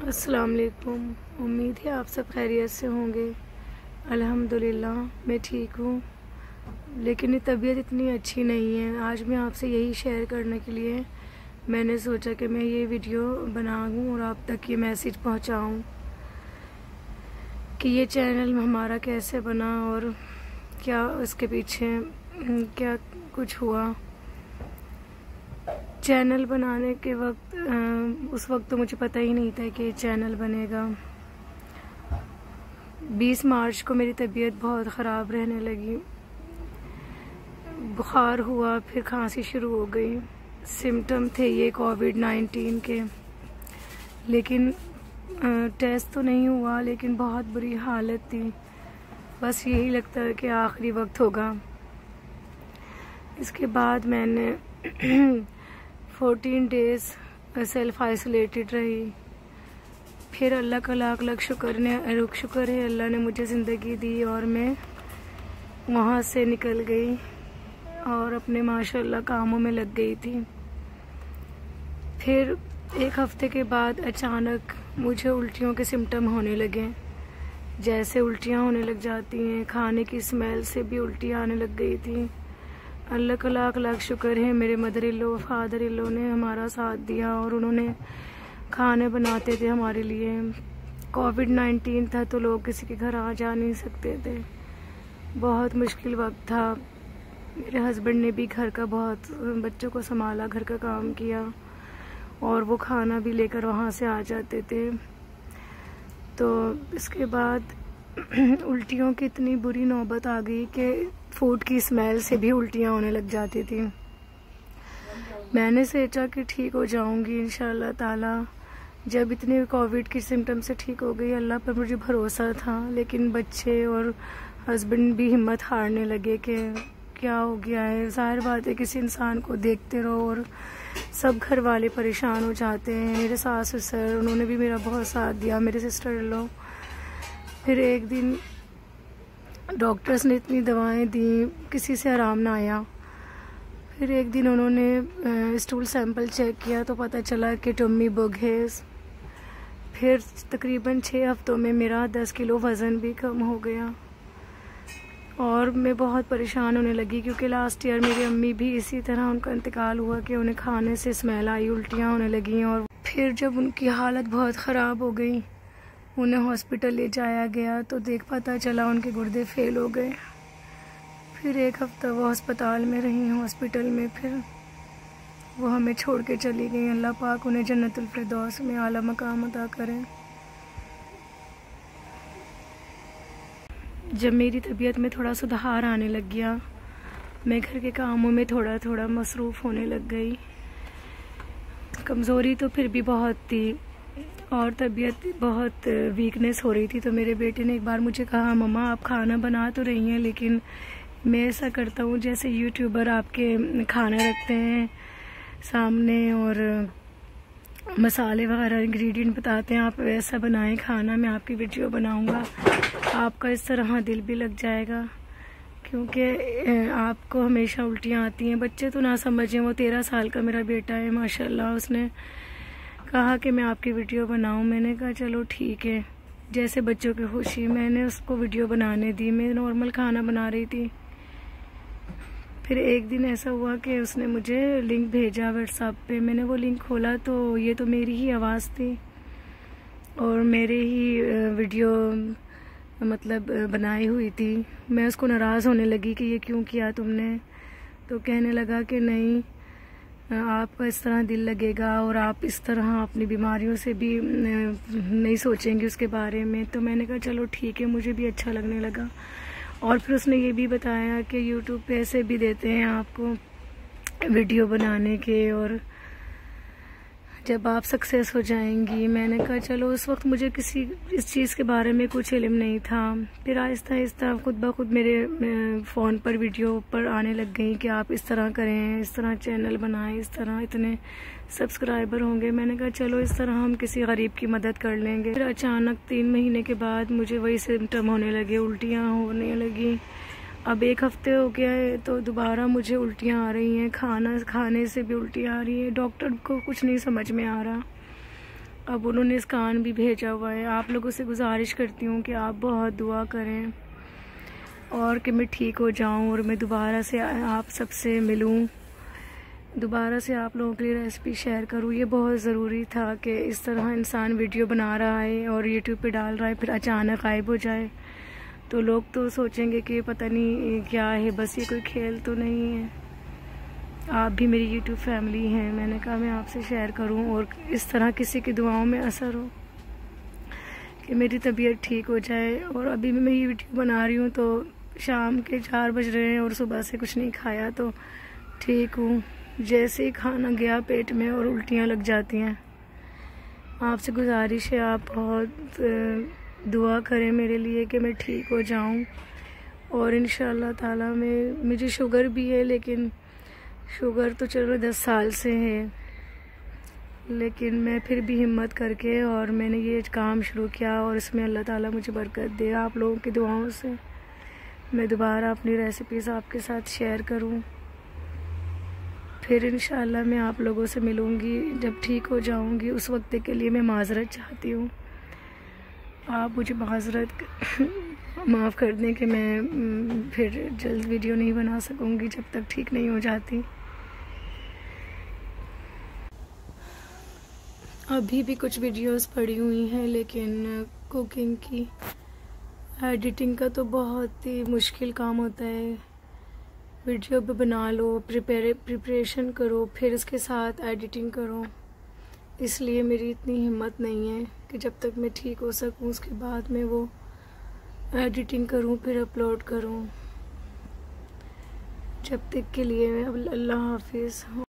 अस्सलाम वालेकुम। उम्मीद है आप सब खैरियत से होंगे। अल्हम्दुलिल्लाह मैं ठीक हूँ, लेकिन ये तबीयत इतनी अच्छी नहीं है। आज मैं आपसे यही शेयर करने के लिए मैंने सोचा कि मैं ये वीडियो बनाऊँ और आप तक ये मैसेज पहुँचाऊँ कि ये चैनल हमारा कैसे बना और क्या उसके पीछे क्या कुछ हुआ। चैनल बनाने के वक्त उस वक्त तो मुझे पता ही नहीं था कि चैनल बनेगा। 20 मार्च को मेरी तबीयत बहुत ख़राब रहने लगी, बुखार हुआ, फिर खांसी शुरू हो गई। सिम्टम थे ये कोविड-19 के, लेकिन टेस्ट तो नहीं हुआ, लेकिन बहुत बुरी हालत थी। बस यही लगता है कि आखिरी वक्त होगा। इसके बाद मैंने 14 डेज़ सेल्फ आइसोलेटेड रही। फिर अल्लाह का लाख लाख शुक्र है, अल्लाह ने मुझे ज़िंदगी दी और मैं वहाँ से निकल गई और अपने माशाल्लाह कामों में लग गई थी। फिर एक हफ्ते के बाद अचानक मुझे उल्टियों के सिम्टम होने लगे। जैसे उल्टियाँ होने लग जाती हैं, खाने की स्मेल से भी उल्टी आने लग गई थी। अल्लाह का लाख लाख शुक्र है, मेरे mother in law father in law ने हमारा साथ दिया और उन्होंने खाने बनाते थे हमारे लिए। कोविड-19 था तो लोग किसी के घर आ जा नहीं सकते थे। बहुत मुश्किल वक्त था। मेरे हस्बैंड ने भी घर का बहुत बच्चों को संभाला, घर का काम किया और वो खाना भी लेकर वहाँ से आ जाते थे। तो इसके बाद उल्टियों की इतनी बुरी नौबत आ गई कि फूड की स्मेल से भी उल्टियाँ होने लग जाती थी। मैंने सोचा कि ठीक हो जाऊंगी इंशाल्लाह ताला। जब इतने कोविड की सिम्टम से ठीक हो गई, अल्लाह पर मुझे भरोसा था, लेकिन बच्चे और हस्बैंड भी हिम्मत हारने लगे कि क्या हो गया है। ज़ाहिर बात है, किसी इंसान को देखते रहो और सब घर वाले परेशान हो जाते हैं। मेरे सास ससुर, उन्होंने भी मेरा बहुत साथ दिया, मेरे सिस्टर इन लॉ। फिर एक दिन डॉक्टर्स ने इतनी दवाएं दी, किसी से आराम ना आया। फिर एक दिन उन्होंने स्टूल सैंपल चेक किया तो पता चला कि टम्मी बुग है। फिर तकरीबन 6 हफ्तों में मेरा 10 किलो वज़न भी कम हो गया और मैं बहुत परेशान होने लगी, क्योंकि लास्ट ईयर मेरी अम्मी भी इसी तरह उनका इंतकाल हुआ कि उन्हें खाने से स्मेल आई, उल्टियाँ होने लगी। और फिर जब उनकी हालत बहुत ख़राब हो गई, उन्हें हॉस्पिटल ले जाया गया तो पता चला उनके गुर्दे फेल हो गए। फिर एक हफ्ता वो अस्पताल में रही, हॉस्पिटल में। फिर वो हमें छोड़ के चली गई। अल्लाह पाक उन्हें जन्नतुल फिरदौस में आला मकाम अता करें। जब मेरी तबीयत में थोड़ा सुधार आने लग गया, मैं घर के कामों में थोड़ा थोड़ा मसरूफ़ होने लग गई। कमज़ोरी तो फिर भी बहुत थी और तबीयत बहुत वीकनेस हो रही थी। तो मेरे बेटे ने एक बार मुझे कहा, मम्मा आप खाना बना तो रही हैं, लेकिन मैं ऐसा करता हूँ जैसे यूट्यूबर आपके खाना रखते हैं सामने और मसाले वगैरह इंग्रेडिएंट बताते हैं, आप वैसा बनाएं खाना, मैं आपकी वीडियो बनाऊँगा, आपका इस तरह दिल भी लग जाएगा। क्योंकि आपको हमेशा उल्टियाँ आती हैं। बच्चे तो ना समझें, वो 13 साल का मेरा बेटा है माशाल्लाह। उसने कहा कि मैं आपकी वीडियो बनाऊं। मैंने कहा चलो ठीक है, जैसे बच्चों की खुशी। मैंने उसको वीडियो बनाने दी, मैं नॉर्मल खाना बना रही थी। फिर एक दिन ऐसा हुआ कि उसने मुझे लिंक भेजा व्हाट्सएप पे। मैंने वो लिंक खोला तो ये तो मेरी ही आवाज़ थी और मेरे ही वीडियो मतलब बनाई हुई थी। मैं उसको नाराज़ होने लगी कि ये क्यों किया तुमने। तो कहने लगा कि नहीं, आपका इस तरह दिल लगेगा और आप इस तरह अपनी बीमारियों से भी नहीं सोचेंगे उसके बारे में। तो मैंने कहा चलो ठीक है, मुझे भी अच्छा लगने लगा। और फिर उसने ये भी बताया कि यूट्यूब पे ऐसे भी देते हैं आपको वीडियो बनाने के, और जब आप सक्सेस हो जाएंगी। मैंने कहा चलो, उस वक्त मुझे किसी इस चीज़ के बारे में कुछ इल्म नहीं था। फिर आहिस्ता आहिस्ता खुद ब खुद मेरे फ़ोन पर वीडियो पर आने लग गई कि आप इस तरह करें, इस तरह चैनल बनाएं, इस तरह इतने सब्सक्राइबर होंगे। मैंने कहा चलो इस तरह हम किसी गरीब की मदद कर लेंगे। फिर अचानक 3 महीने के बाद मुझे वही सिम्टम होने लगे, उल्टियाँ होने लगी। अब 1 हफ्ते हो गया है तो दोबारा मुझे उल्टियाँ आ रही हैं, खाना खाने से भी उल्टियाँ आ रही है। डॉक्टर को कुछ नहीं समझ में आ रहा। अब उन्होंने स्कान भी भेजा हुआ है। आप लोगों से गुजारिश करती हूँ कि आप बहुत दुआ करें और कि मैं ठीक हो जाऊँ और मैं दोबारा से आप सबसे मिलूँ, दोबारा से आप लोगों के लिए रेसिपी शेयर करूँ। ये बहुत ज़रूरी था कि इस तरह इंसान वीडियो बना रहा है और यूट्यूब पे डाल रहा है, फिर अचानक गायब हो जाए तो लोग तो सोचेंगे कि पता नहीं क्या है, बस ये कोई खेल तो नहीं है। आप भी मेरी यूट्यूब फैमिली हैं, मैंने कहा मैं आपसे शेयर करूं और इस तरह किसी की दुआओं में असर हो कि मेरी तबीयत ठीक हो जाए। और अभी मैं ये वीडियो बना रही हूँ तो शाम के 4 बज रहे हैं और सुबह से कुछ नहीं खाया तो ठीक हूँ। जैसे ही खाना गया पेट में और उल्टियाँ लग जाती हैं। आपसे गुजारिश है आप बहुत दुआ करें मेरे लिए कि मैं ठीक हो जाऊँ। और इंशाअल्लाह ताला में मुझे शुगर भी है, लेकिन शुगर तो चलो 10 साल से है, लेकिन मैं फिर भी हिम्मत करके और मैंने ये काम शुरू किया और इसमें अल्लाह ताला मुझे बरकत दे। आप लोगों की दुआओं से मैं दोबारा अपनी रेसिपीज़ आपके साथ शेयर करूं। फिर इंशाअल्लाह मैं आप लोगों से मिलूंगी जब ठीक हो जाऊंगी। उस वक्त के लिए मैं माज़रत चाहती हूँ, आप मुझे माज़रत माफ़ कर दें कि मैं फिर जल्द वीडियो नहीं बना सकूंगी जब तक ठीक नहीं हो जाती। अभी भी कुछ वीडियोस पड़ी हुई हैं, लेकिन कुकिंग की एडिटिंग का तो बहुत ही मुश्किल काम होता है। वीडियो भी बना लो, प्रिपरेशन करो, फिर इसके साथ एडिटिंग करो। इसलिए मेरी इतनी हिम्मत नहीं है कि जब तक मैं ठीक हो सकूं उसके बाद मैं वो एडिटिंग करूं फिर अपलोड करूं। जब तक के लिए अल्लाह हाफिज़।